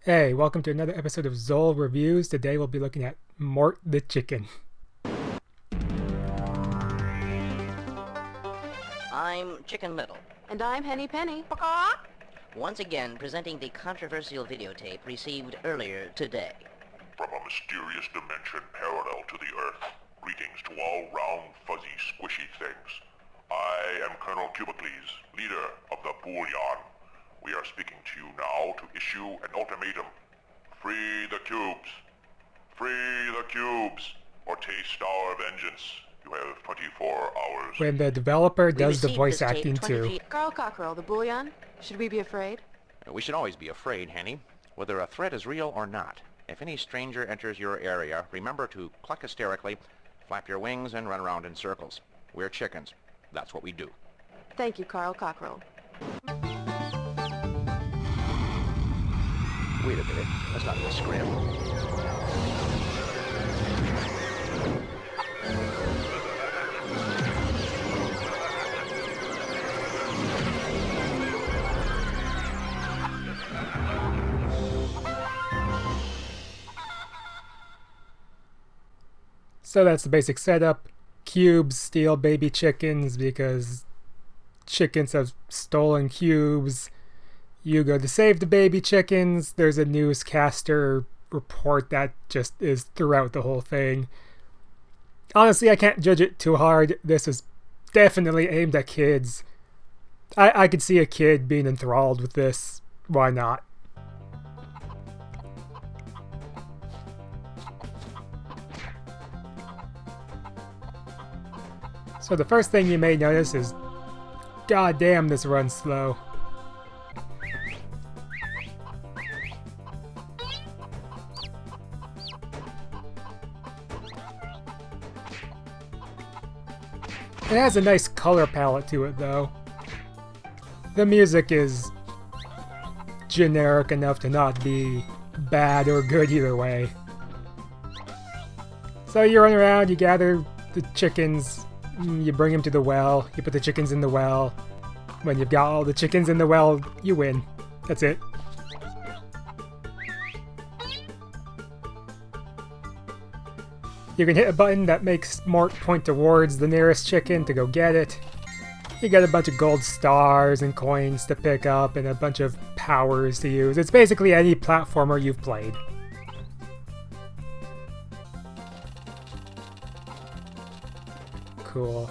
Hey, welcome to another episode of Zol Reviews. Today we'll be looking at Mort the Chicken. I'm Chicken Little. And I'm Henny Penny. Once again presenting the controversial videotape received earlier today. From a mysterious dimension parallel to the Earth, greetings to all round, fuzzy, squishy things. I am Colonel Cubicles, leader of the Bullion. We are speaking to you now to issue an ultimatum. Free the cubes. Free the cubes, or taste our vengeance. You have 24 hours. When the developer does the received voice this tape acting too. Carl Cockerell, the Bullion. Should we be afraid? We should always be afraid, Henny, whether a threat is real or not. If any stranger enters your area, remember to cluck hysterically, flap your wings, and run around in circles. We're chickens. That's what we do. Thank you, Carl Cockerell. Wait a minute. That's not the script. So that's the basic setup. Cubes steal baby chickens because chickens have stolen cubes. You go to save the baby chickens. There's a newscaster report that just is throughout the whole thing. Honestly, I can't judge it too hard. This is definitely aimed at kids. I could see a kid being enthralled with this. Why not? So the first thing you may notice is, god damn, this runs slow. It has a nice color palette to it though. The music is generic enough to not be bad or good either way. So you run around, you gather the chickens, you bring them to the well, you put the chickens in the well. When you've got all the chickens in the well, you win. That's it. You can hit a button that makes Mort point towards the nearest chicken to go get it. You get a bunch of gold stars and coins to pick up and a bunch of powers to use. It's basically any platformer you've played. Cool.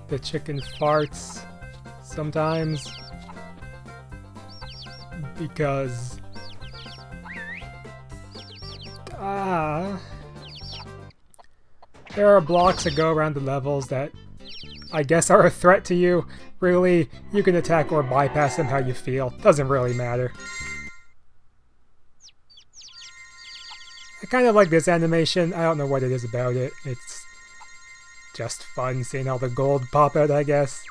The chicken farts sometimes because there are blocks that go around the levels that I guess are a threat to you. Really, you can attack or bypass them how you feel. Doesn't really matter. I kind of like this animation. I don't know what it is about it. It's just fun seeing all the gold pop out, I guess.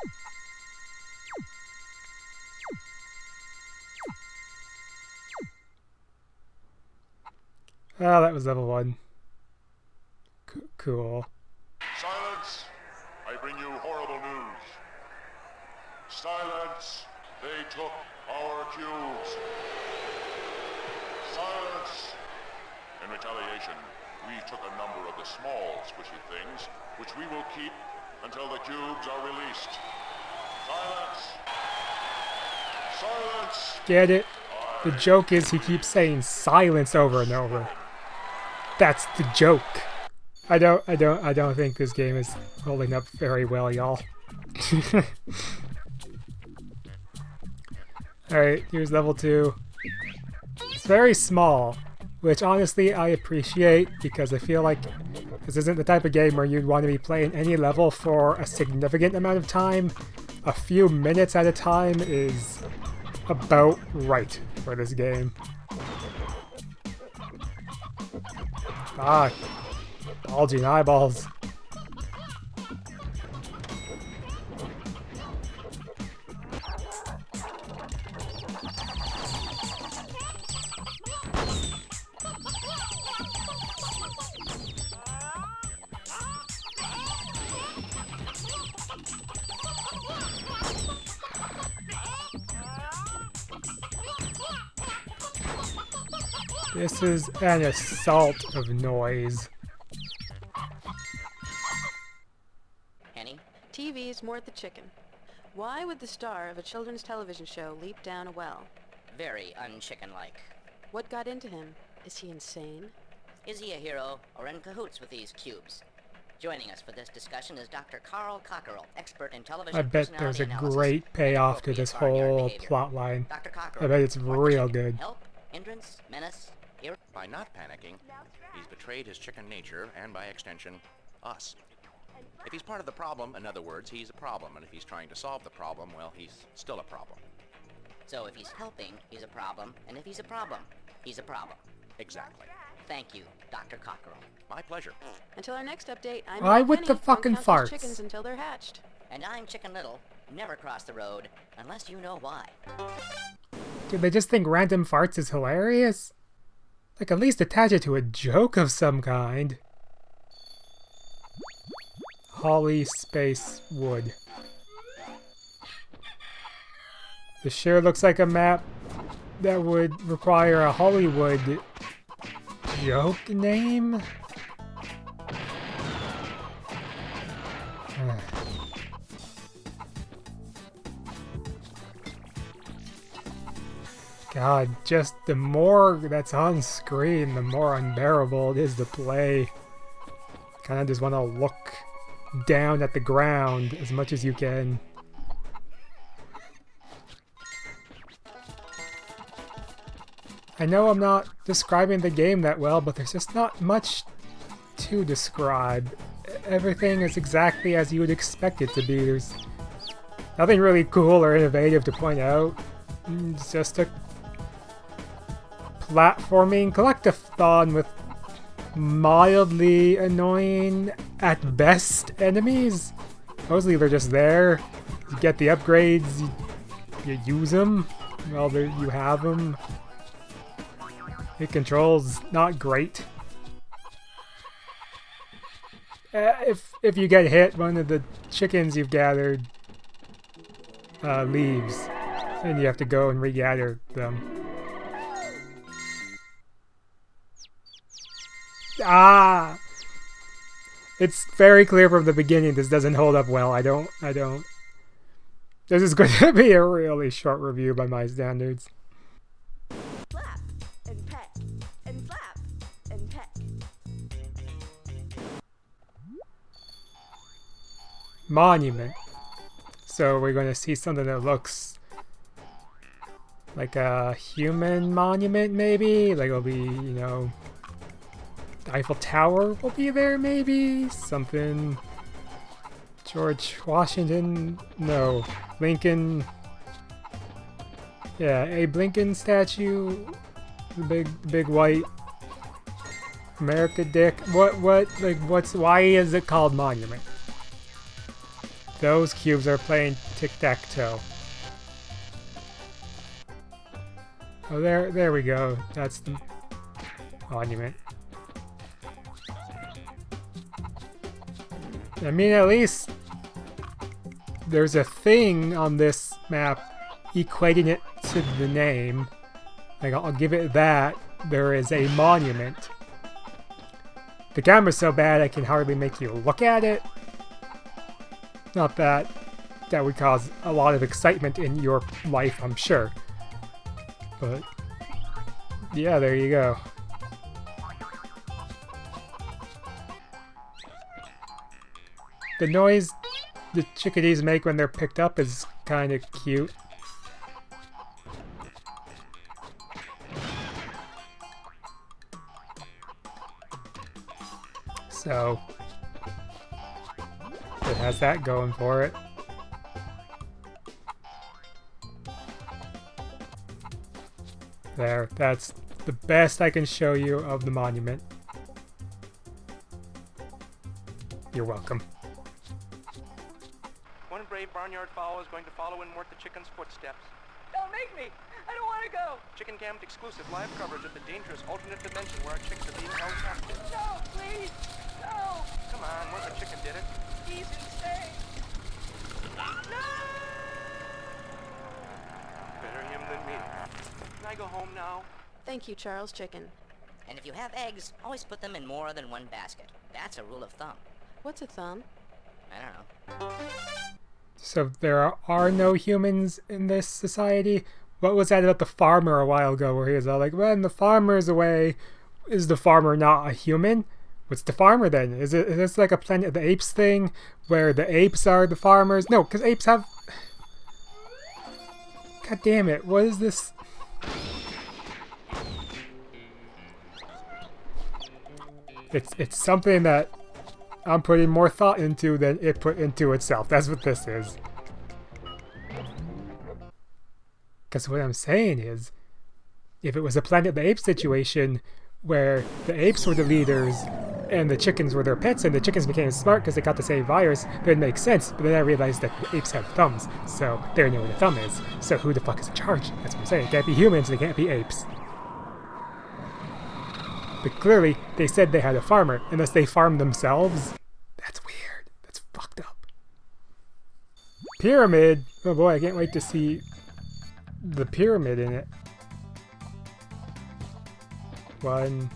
Oh, that was level 1. Cool. Silence! I bring you horrible news. Silence! They took our cubes. Silence! In retaliation, we took a number of the small squishy things, which we will keep until the cubes are released. Silence! Silence! Get it? The joke is he keeps saying silence over and over. That's the joke. I don't think this game is holding up very well, y'all. Alright, here's level 2. It's very small, which honestly I appreciate because I feel like this isn't the type of game where you'd want to be playing any level for a significant amount of time. A few minutes at a time is about right for this game. Ah, bulging eyeballs. This is an assault of noise. Henny? TV's Mort the Chicken. Why would the star of a children's television show leap down a well? Very unchicken-like. What got into him? Is he insane? Is he a hero or in cahoots with these cubes? Joining us for this discussion is Dr. Carl Cockerell, expert in television I bet personality there's a analysis great and payoff to appropriate this barnyard whole behavior. plot line. Dr. I Cockerell, bet it's Mort the real Chicken. good. Help, hindrance, menace, By not panicking, he's betrayed his chicken nature and, by extension, us. If he's part of the problem, in other words, he's a problem. And if he's trying to solve the problem, well, he's still a problem. So if he's helping, he's a problem, and if he's a problem, he's a problem. Exactly. Thank you, Dr. Cockerell. My pleasure. Until our next update, I'm Why Henny with the Penny. fucking Don't count those farts? chickens until they're hatched. And I'm Chicken Little. Never cross the road, unless you know why. Do they just think random farts is hilarious? Like, at least attach it to a joke of some kind. Holly Space Wood. This sure looks like a map that would require a Hollywood joke name. God, just the more that's on screen, the more unbearable it is to play. Kind of just want to look down at the ground as much as you can. I know I'm not describing the game that well, but there's just not much to describe. Everything is exactly as you would expect it to be. There's nothing really cool or innovative to point out. It's just a platforming collectathon with mildly annoying, at best, enemies. Mostly they're just there. You get the upgrades, you use them while you have them. It controls not great. If you get hit, one of the chickens you've gathered leaves, and you have to go and regather them. Ah! It's very clear from the beginning this doesn't hold up well. I don't. This is going to be a really short review by my standards. Flap and peck and flap and peck. Monument. So we're going to see something that looks like a human monument, maybe? Like it'll be, you know, the Eiffel Tower will be there, maybe? Something. George Washington? No. Lincoln. Yeah, Abe Lincoln statue. The big white America dick. Why is it called monument? Those cubes are playing tic-tac-toe. Oh, there we go. That's the monument. I mean, at least there's a thing on this map equating it to the name. Like, I'll give it that. There is a monument. The camera's so bad I can hardly make you look at it. Not that would cause a lot of excitement in your life, I'm sure. But yeah, there you go. The noise the chickadees make when they're picked up is kind of cute. So it has that going for it. There, that's the best I can show you of the monument. You're welcome. One brave barnyard fowl is going to follow in Mort the Chicken's footsteps. Don't make me! I don't want to go! Chicken Cammed exclusive live coverage of the dangerous alternate dimension where our chicks are being held captive. No, please! No! Come on, Mort the Chicken did it. He's insane! No! Better him than me. Can I go home now? Thank you, Charles Chicken. And if you have eggs, always put them in more than one basket. That's a rule of thumb. What's a thumb? I don't know. So there are no humans in this society? What was that about the farmer a while ago where he was all like, when the farmer's away, is the farmer not a human? What's the farmer then? Is this like a Planet of the Apes thing where the apes are the farmers? No, because apes have... God damn it, what is this? It's something that I'm putting more thought into than it put into itself. That's what this is. Because what I'm saying is, if it was a Planet of the Apes situation where the apes were the leaders and the chickens were their pets and the chickens became smart because they got the same virus, then it makes sense. But then I realized that the apes have thumbs, so they know where the thumb is. So who the fuck is in charge? That's what I'm saying. It can't be humans, they can't be apes. But clearly, they said they had a farmer, unless they farmed themselves. That's weird. That's fucked up. Pyramid! Oh boy, I can't wait to see the pyramid in it. 1,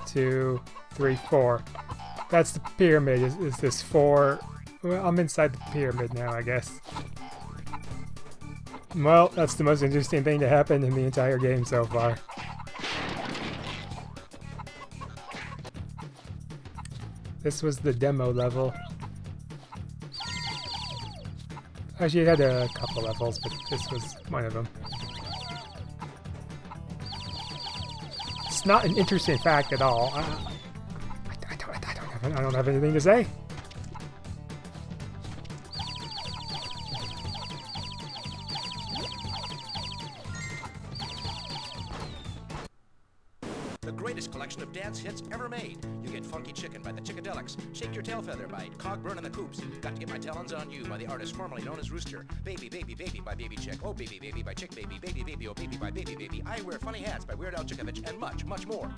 2, 3, 4. That's the pyramid. Is this 4? Well, I'm inside the pyramid now, I guess. Well, that's the most interesting thing to happen in the entire game so far. This was the demo level. Actually, it had a couple levels, but this was one of them. It's not an interesting fact at all. I don't have anything to say. The greatest collection of dance hits ever made. You get Funky Chicken by the Chickadelics, Shake Your Tail Feather by Cogburn and the Coops, Got to Get My Talons on You by the artist formerly known as Rooster, Baby Baby Baby by Baby Chick, Oh Baby Baby by Chick Baby, Baby Baby Oh Baby by Baby Baby, I Wear Funny Hats by Weird Al Yankovic, and much, much more.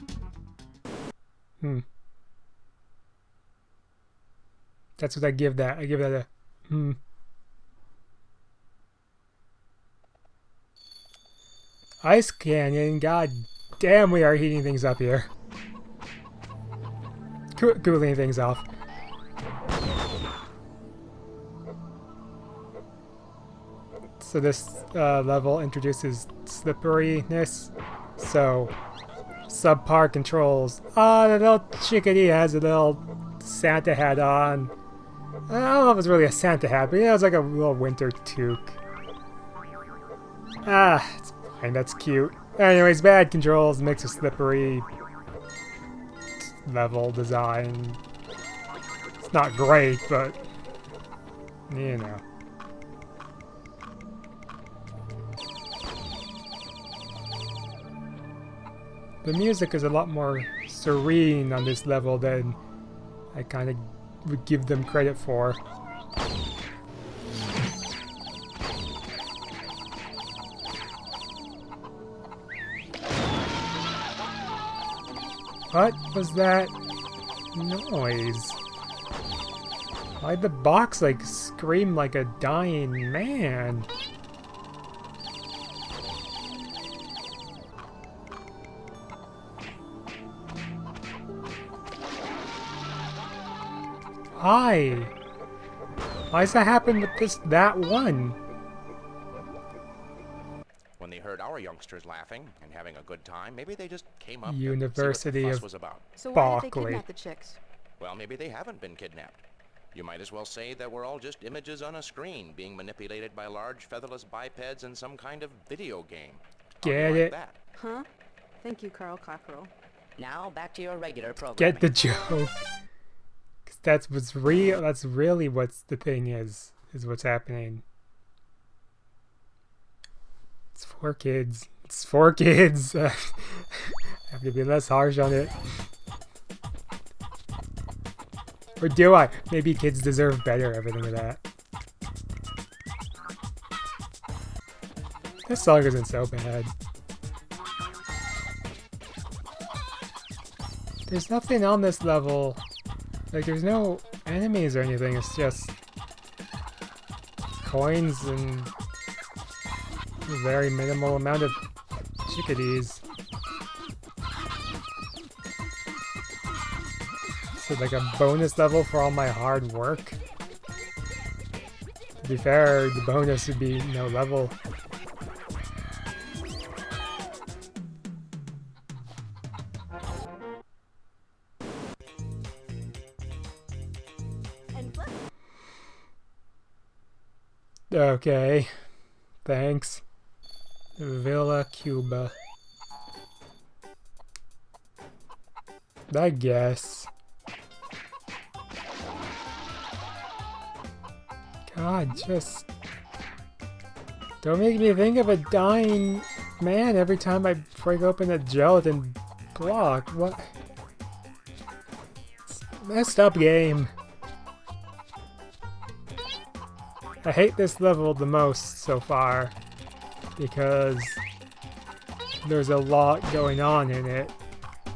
That's what I give that. I give that a Ice Canyon, god damn, we are heating things up here. Cooling things off. So this level introduces slipperiness. So subpar controls. The little chickadee has a little Santa hat on. I don't know if it's really a Santa hat, but yeah, it's like a little winter toque. It's fine, that's cute. Anyways, bad controls, mix of slippery level design. It's not great, but you know. The music is a lot more serene on this level than I kind of would give them credit for. What was that noise? Why'd the box like scream like a dying man? Why? Why's that happen with that one? When they heard our youngsters laughing and having a good time, maybe they just came up University and see what the of fuss was about. So why did they Barkley. kidnap the chicks? Well, maybe they haven't been kidnapped. You might as well say that we're all just images on a screen being manipulated by large featherless bipeds in some kind of video game. How do you Get like it? that? Huh? Thank you, Carl Cockerel. Now back to your regular programming. Get the joke. 'Cause that's what's real. That's really what's the thing is what's happening. It's for kids. It's for kids. I have to be less harsh on it. Or do I? Maybe kids deserve better, everything of that. This song isn't so bad. There's nothing on this level. Like, there's no enemies or anything. It's just coins and a very minimal amount of chickadees. So like a bonus level for all my hard work? To be fair, the bonus would be no level. Okay, thanks. Villa Cuba. I guess. God, just don't make me think of a dying man every time I break open a gelatin block. What? It's a messed up game. I hate this level the most so far because there's a lot going on in it,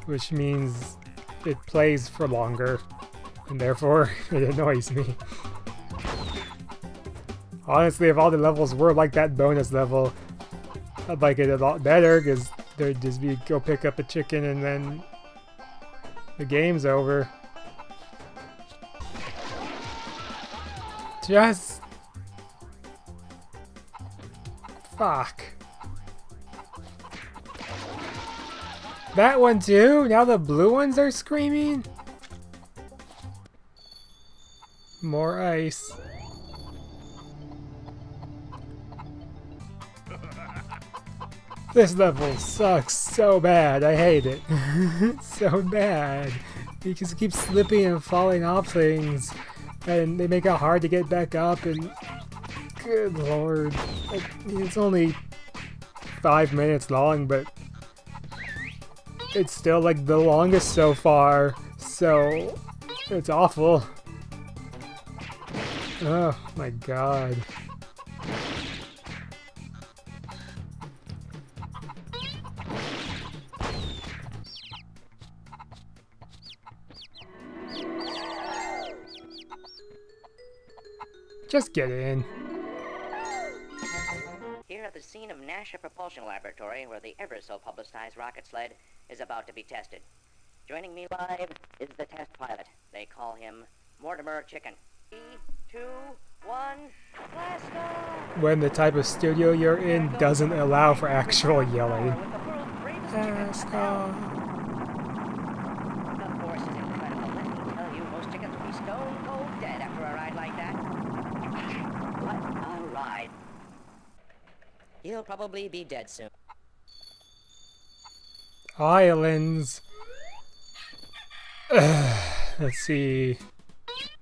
which means it plays for longer, and therefore it annoys me. Honestly, if all the levels were like that bonus level, I'd like it a lot better, because there'd just be go pick up a chicken and then the game's over. Just... fuck. That one too? Now the blue ones are screaming? More ice. This level sucks so bad. I hate it. So bad. You just keep slipping and falling off things. And they make it hard to get back up, and... good lord. It's only 5 minutes long, but... it's still like the longest so far. So... it's awful. Oh my god. Just get in. Here at the scene of NASA Propulsion Laboratory, where the ever-so-publicized rocket sled is about to be tested. Joining me live is the test pilot. They call him Mort The Chicken. 3, 2, 1, blast off! When the type of studio you're in doesn't allow for actual yelling. Blast off. The force is incredible. Let me tell you, most chickens would be stone cold dead after a ride like that. What a ride. He'll probably be dead soon. Islands. Let's see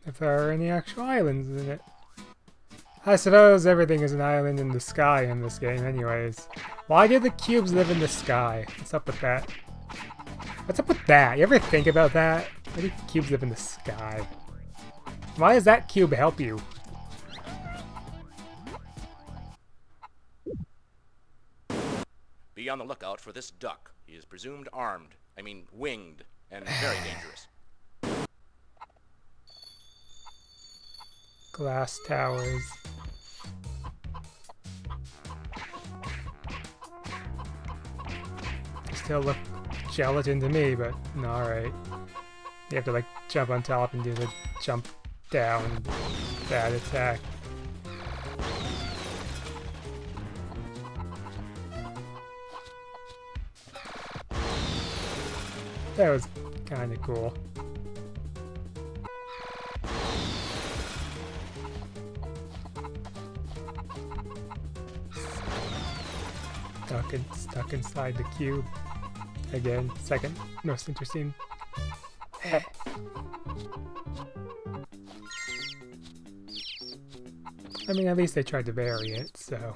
if there are any actual islands in it. I suppose everything is an island in the sky in this game anyways. Why do the cubes live in the sky? What's up with that? What's up with that? You ever think about that? Why do cubes live in the sky? Why does that cube help you? Be on the lookout for this duck. He is presumed armed. I mean, winged, and very dangerous. Glass towers. They still look gelatin to me, but no, alright. You have to like jump on top and do the jump down bad attack. That was kind of cool. Stuck inside the cube. Again, second most interesting. I mean, at least they tried to vary it, so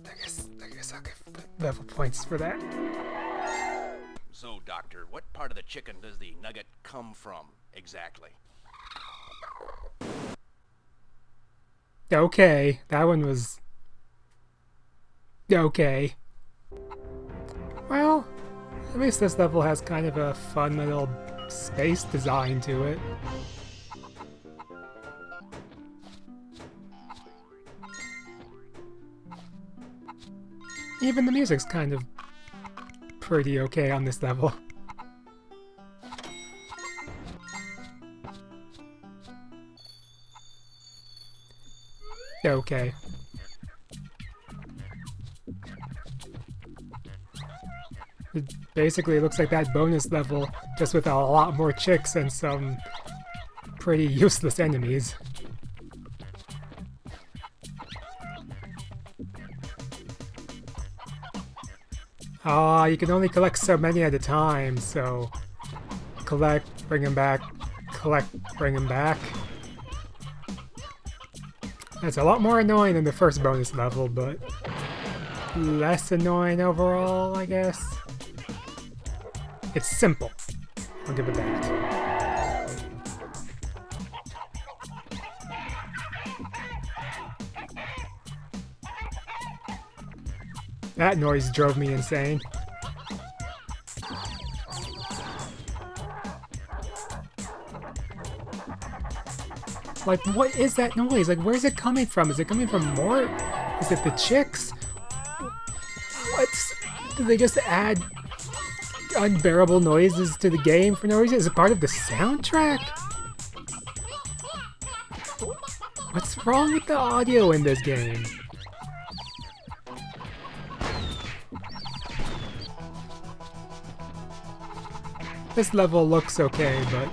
I guess I'll give level points for that. So, Doctor, what part of the chicken does the nugget come from, exactly? Okay, that one was... okay. Well, at least this level has kind of a fun little space design to it. Even the music's kind of pretty okay on this level. Okay. It basically looks like that bonus level, just with a lot more chicks and some pretty useless enemies. Ah, you can only collect so many at a time, so collect, bring them back, collect, bring them back. That's a lot more annoying than the first bonus level, but less annoying overall, I guess. It's simple. I'll give it that. That noise drove me insane. Like, what is that noise? Like, where's it coming from? Is it coming from Mort? Is it the chicks? What's... Do they just add unbearable noises to the game for no reason? Is it part of the soundtrack? What's wrong with the audio in this game? This level looks okay, but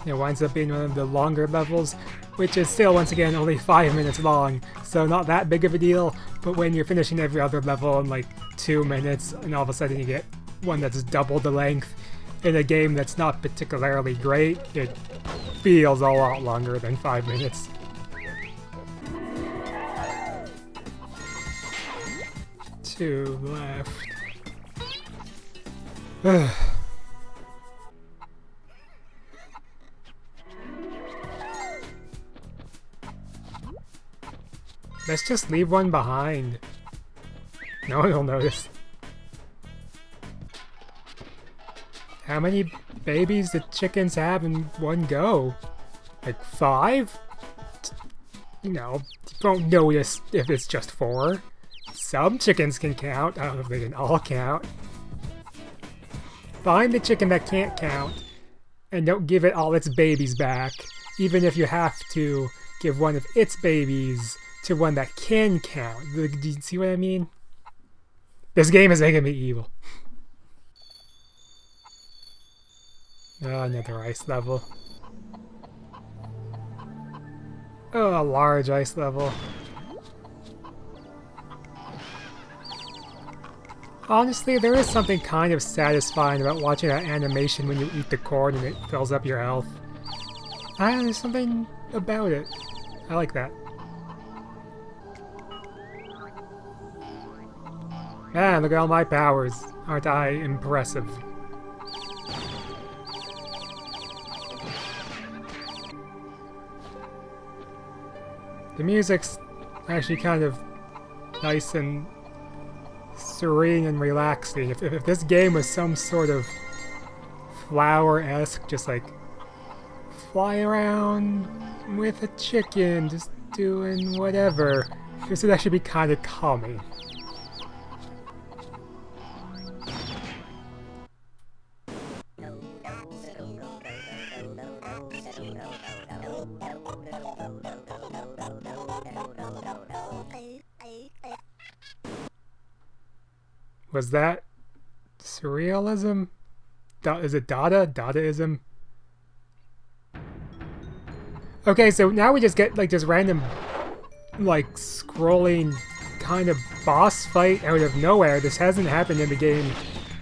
it winds up being one of the longer levels, which is still, once again, only 5 minutes long, so not that big of a deal, but when you're finishing every other level in like 2 minutes, and all of a sudden you get one that's double the length in a game that's not particularly great, it feels a lot longer than 5 minutes. Two left. Ugh. Let's just leave one behind. No one will notice. How many babies do chickens have in one go? Like 5? You know, you won't notice if it's just 4. Some chickens can count. I don't know if they can all count. Find the chicken that can't count and don't give it all its babies back, even if you have to give one of its babies to one that can count. Do you see what I mean? This game is making me evil. Oh, another ice level. Oh, a large ice level. Honestly, there is something kind of satisfying about watching that animation when you eat the corn and it fills up your health. There's something about it. I like that. Man, look at all my powers. Aren't I impressive? The music's actually kind of nice and serene and relaxing. If this game was some sort of Flower-esque, just like fly around with a chicken, just doing whatever, this would actually be kind of calming. Was that surrealism? Is it Dada? Dadaism? Okay, so now we just get like this random, like, scrolling kind of boss fight out of nowhere. This hasn't happened in the game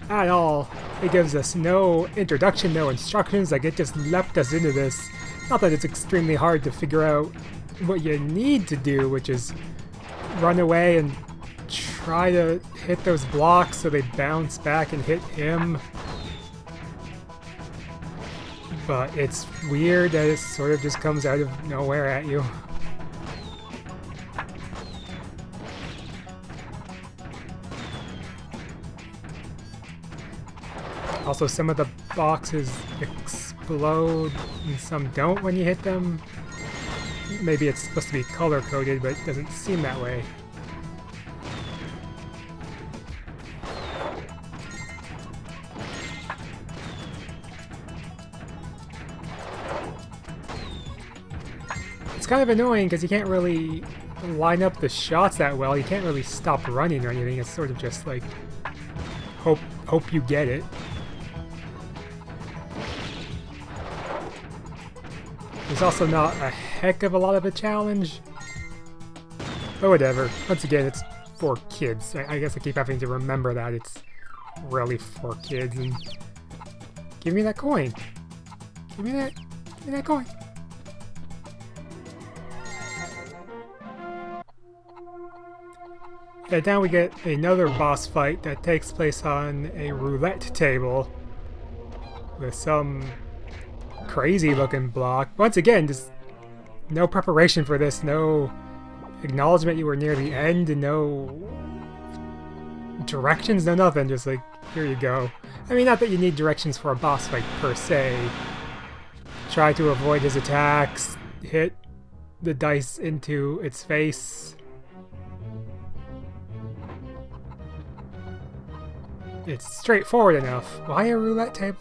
at all. It gives us no introduction, no instructions, like it just leapt us into this. Not that it's extremely hard to figure out what you need to do, which is run away and try to hit those blocks so they bounce back and hit him. But it's weird that it sort of just comes out of nowhere at you. Also, some of the boxes explode and some don't when you hit them. Maybe it's supposed to be color-coded, but it doesn't seem that way. It's kind of annoying because you can't really line up the shots that well. You can't really stop running or anything. It's sort of just like hope you get it. There's also not a heck of a lot of a challenge. But whatever. Once again, it's for kids. I guess I keep having to remember that it's really for kids. And give me that coin. Give me that coin. And now we get another boss fight that takes place on a roulette table with some crazy looking block. Once again, just no preparation for this, no acknowledgement you were near the end, and no directions, no nothing, just like, here you go. I mean, not that you need directions for a boss fight per se. Try to avoid his attacks, hit the dice into its face. It's straightforward enough. Why a roulette table?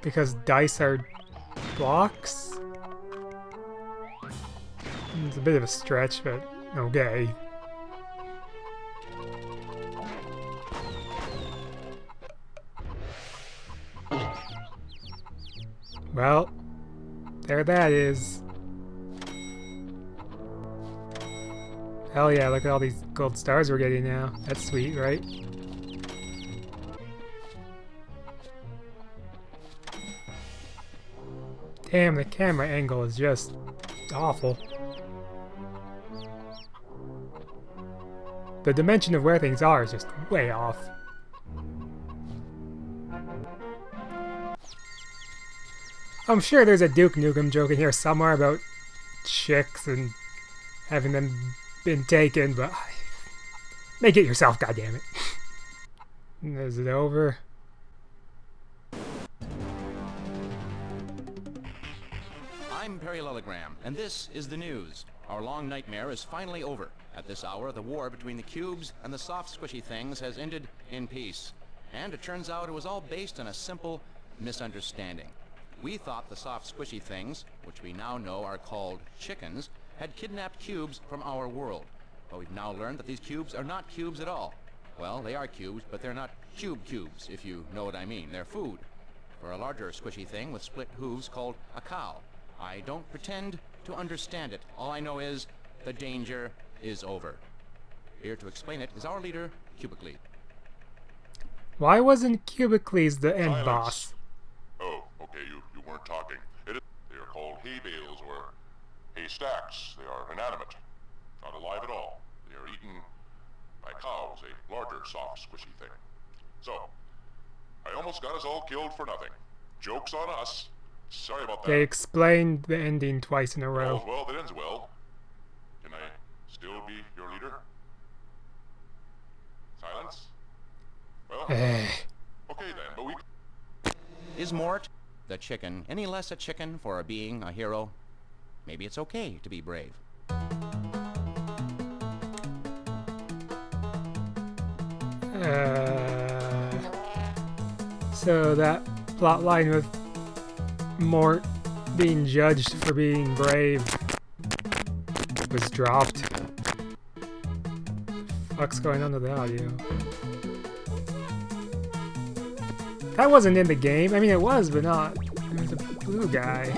Because dice are blocks? It's a bit of a stretch, but okay. Well, there that is. Hell yeah, look at all these gold stars we're getting now. That's sweet, right? Damn, the camera angle is just awful. The dimension of where things are is just way off. I'm sure there's a Duke Nukem joke in here somewhere about chicks and having them been taken, but make it yourself, goddammit. Is it over? I'm Parallelogram, and this is the news. Our long nightmare is finally over. At this hour, the war between the cubes and the soft, squishy things has ended in peace. And it turns out it was all based on a simple misunderstanding. We thought the soft, squishy things, which we now know are called chickens, had kidnapped cubes from our world. But we've now learned that these cubes are not cubes at all. Well, they are cubes, but they're not cubes, if you know what I mean. They're food for a larger, squishy thing with split hooves called a cow. I don't pretend to understand it. All I know is the danger is over. Here to explain it is our leader, Cubicles. Why wasn't Cubicles the end Silence. boss? Oh, okay, you weren't talking. They are called hay bales or haystacks. They are inanimate, not alive at all. They are eaten by cows, a larger, soft, squishy thing. So, I almost got us all killed for nothing. Joke's on us. Sorry about that. They explained the ending twice in a All's row. well that ends well. Can I still be your leader? Silence? Well, okay then, but we... Is Mort, the chicken, any less a chicken for being a hero? Maybe it's okay to be brave. So that plot line with Mort being judged for being brave was dropped. What's going on with the audio? That wasn't in the game. I mean, it was, but not. It was a blue guy.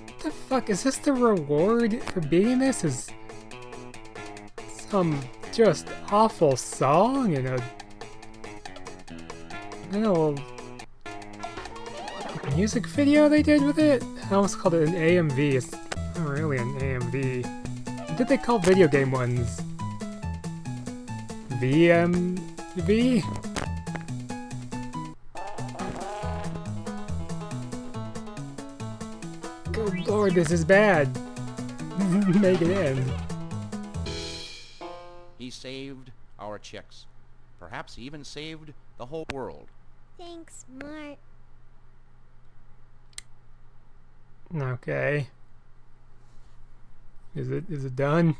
What the fuck? Is this the reward for beating this? Is some just awful song and a little music video they did with it? I almost called it an AMV. It's not really an AMV. What did they call video game ones? VMV? Good lord, this is bad. Make it end. He saved our chicks. Perhaps he even saved the whole world. Thanks, Mort. Okay. Is it done?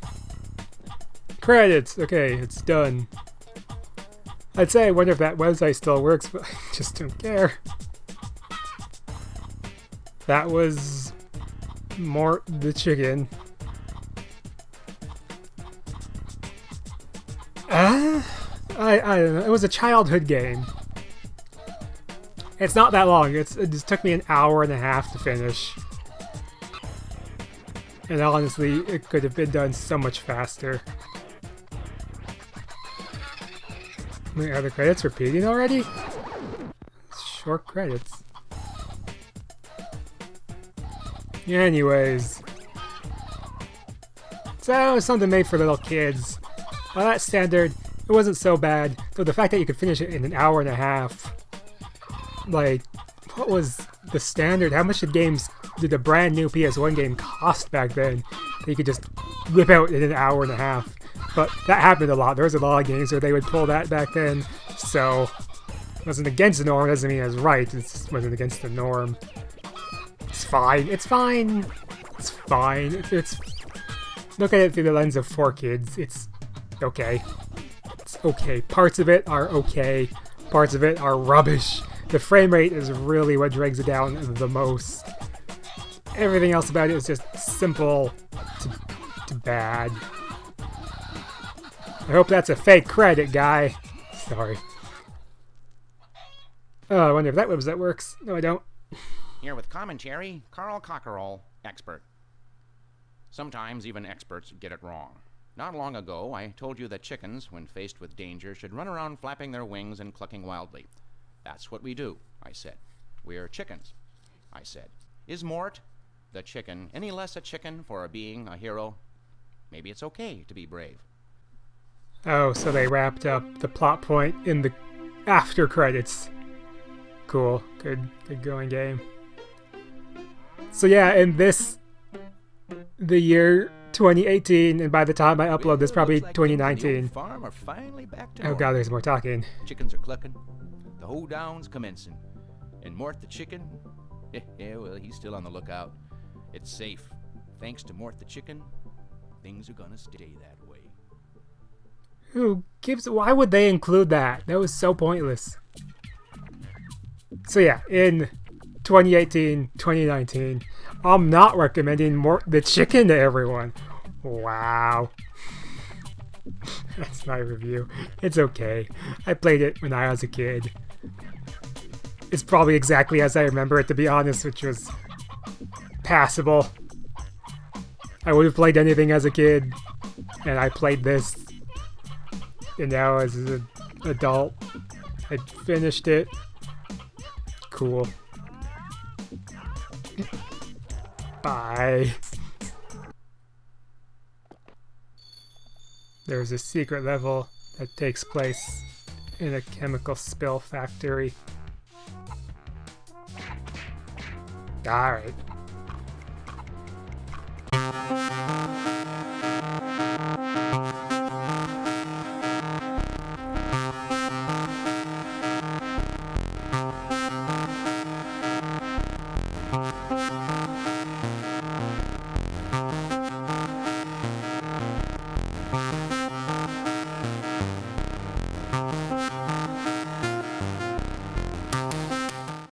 Credits! Okay, it's done. I'd say I wonder if that website still works, but I just don't care. That was Mort the Chicken. I don't know. It was a childhood game. It's not that long. It just took me an hour and a half to finish. And honestly, it could have been done so much faster. Wait, are the credits repeating already? Short credits. Anyways. So, it was something made for little kids. By that standard, it wasn't so bad. So the fact that you could finish it in an hour and a half. Like, what was the standard? How much did a brand new PS1 game cost back then? That you could just whip out in an hour and a half. But that happened a lot. There was a lot of games where they would pull that back then. So, it wasn't against the norm. It doesn't mean it was right. It just wasn't against the norm. It's fine. It's fine. It's fine. It's look at it through the lens of 4 kids. It's okay. It's okay. Parts of it are okay. Parts of it are rubbish. The frame rate is really what drags it down the most. Everything else about it is just simple to bad. I hope that's a fake credit, guy. Sorry. Oh, I wonder if that website works. No, I don't. Here with commentary, Carl Cockerell, expert. Sometimes even experts get it wrong. Not long ago, I told you that chickens, when faced with danger, should run around flapping their wings and clucking wildly. That's what we do, I said. We're chickens, I said. Is Mort, the chicken, any less a chicken for being a hero? Maybe it's okay to be brave. Oh, so they wrapped up the plot point in the after credits. Cool. Good going, game. So yeah, in the year 2018, and by the time I upload this, probably 2019. Farm are finally back to Oh god, there's more talking. Chickens are clucking. The hoedown's commencing. And Mort the Chicken? Yeah, well, he's still on the lookout. It's safe. Thanks to Mort the Chicken, things are gonna stay that way. Who gives... Why would they include that? That was so pointless. So yeah, in 2018, 2019, I'm not recommending Mort the Chicken to everyone. Wow. That's my review. It's okay. I played it when I was a kid. It's probably exactly as I remember it, to be honest, which was passable. I would have played anything as a kid, and I played this. And now as an adult, I finished it. Cool. Bye. There's a secret level that takes place in a chemical spill factory. Alright.